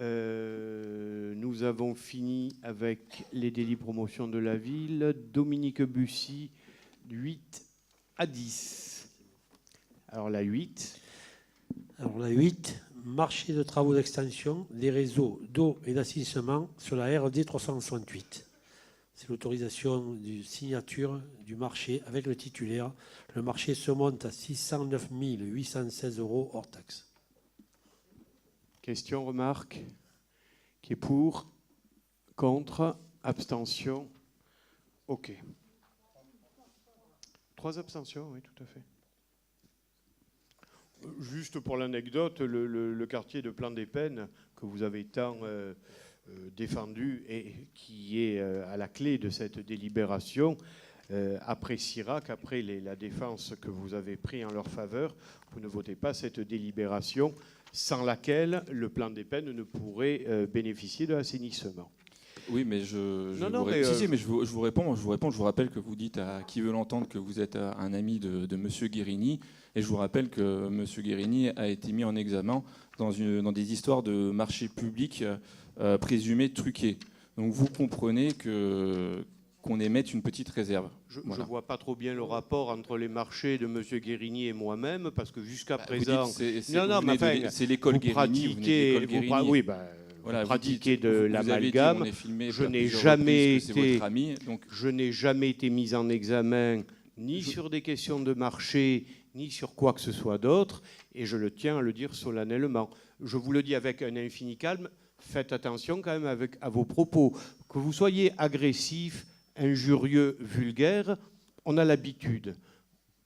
Nous avons fini avec les délits promotion de la ville. Dominique Bussy, 8 à 10. Alors la 8. Alors la 8, marché de travaux d'extension des réseaux d'eau et d'assainissement sur la RD 368. C'est l'autorisation de signature du marché avec le titulaire. Le marché se monte à 609 816 € hors taxe. Question, remarque. Qui est pour, contre, abstention. OK. 3 abstentions, oui, tout à fait. Juste pour l'anecdote, le quartier de Plan-des-Peines, que vous avez tant défendu et qui est à la clé de cette délibération, appréciera qu'après la défense que vous avez prise en leur faveur, vous ne votez pas cette délibération sans laquelle le Plan-des-Peines ne pourrait bénéficier de l'assainissement. Oui, mais je vous réponds. Je vous rappelle que vous dites à qui veut l'entendre que vous êtes un ami de M. Guérini. Et je vous rappelle que M. Guérini a été mis en examen dans des histoires de marchés publics présumés truqués. Donc vous comprenez qu'on émette une petite réserve. Je ne vois pas trop bien le rapport entre les marchés de M. Guérini et moi-même, parce que jusqu'à présent... C'est l'école Guérini. Vous pratiquez de l'amalgame. Je n'ai jamais été mis en examen ni sur des questions de marché, ni sur quoi que ce soit d'autre, et je le tiens à le dire solennellement. Je vous le dis avec un infini calme, faites attention quand même à vos propos. Que vous soyez agressif, injurieux, vulgaire, on a l'habitude.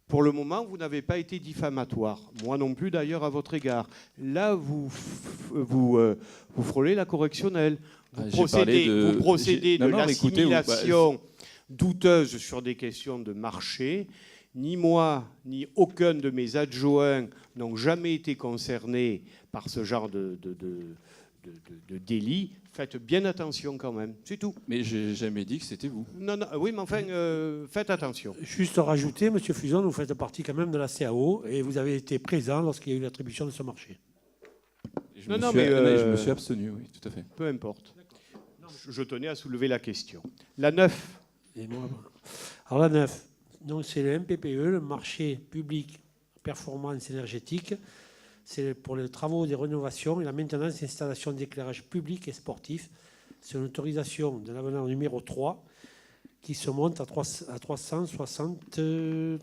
Pour le moment, vous n'avez pas été diffamatoire. Moi non plus, d'ailleurs, à votre égard. Là, vous frôlez la correctionnelle. Vous procédez de l'assimilation douteuse sur des questions de marché. Ni moi, ni aucun de mes adjoints n'ont jamais été concernés par ce genre de délit. Faites bien attention quand même, c'est tout. Mais j'ai jamais dit que c'était vous. Non, oui, mais enfin, faites attention. Juste rajouter, M. Fuson, vous faites partie quand même de la CAO et vous avez été présent lorsqu'il y a eu l'attribution de ce marché. Je me suis abstenu, oui, tout à fait. Peu importe. Je tenais à soulever la question. La 9. Alors la 9, donc c'est le MPPE, le marché public performance énergétique. C'est pour les travaux de rénovation et la maintenance et installation d'éclairage public et sportif. C'est une autorisation de l'avenant numéro 3 qui se monte à 360 000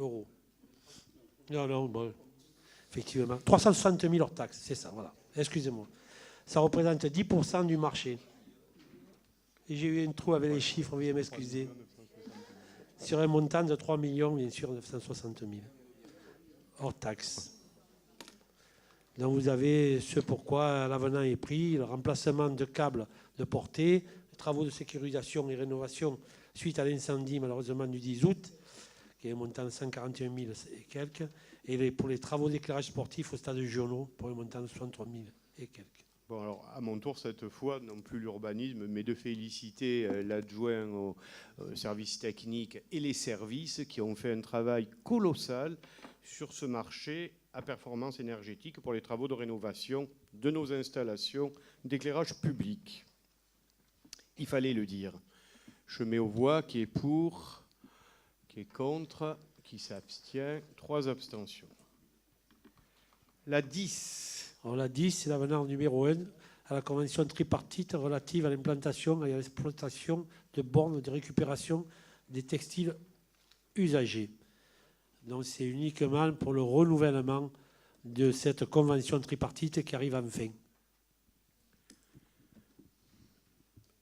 euros. Non, bon, effectivement. 360 000 hors taxes, c'est ça, voilà. Excusez-moi. Ça représente 10% du marché. Et j'ai eu un trou avec les chiffres, veuillez m'excuser. Sur un montant de 3 millions, bien sûr, 960 000. Hors taxe. Donc vous avez ce pourquoi l'avenant est pris, le remplacement de câbles de portée, les travaux de sécurisation et rénovation suite à l'incendie malheureusement du 10 août, qui est un montant de 141 000 et quelques, et pour les travaux d'éclairage sportif au stade de Giono, pour un montant de 63 000 et quelques. Bon, alors, à mon tour, cette fois, non plus l'urbanisme, mais de féliciter l'adjoint au service technique et les services qui ont fait un travail colossal sur ce marché à performance énergétique pour les travaux de rénovation de nos installations d'éclairage public. Il fallait le dire. Je mets aux voix qui est pour, qui est contre, qui s'abstient. 3 abstentions. La 10. Alors la 10, c'est l'avenant numéro 1 à la convention tripartite relative à l'implantation et à l'exploitation de bornes de récupération des textiles usagés. Donc c'est uniquement pour le renouvellement de cette convention tripartite qui arrive enfin.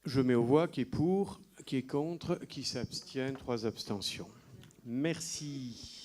Je mets aux voix qui est pour, qui est contre, qui s'abstient. 3 abstentions. Merci.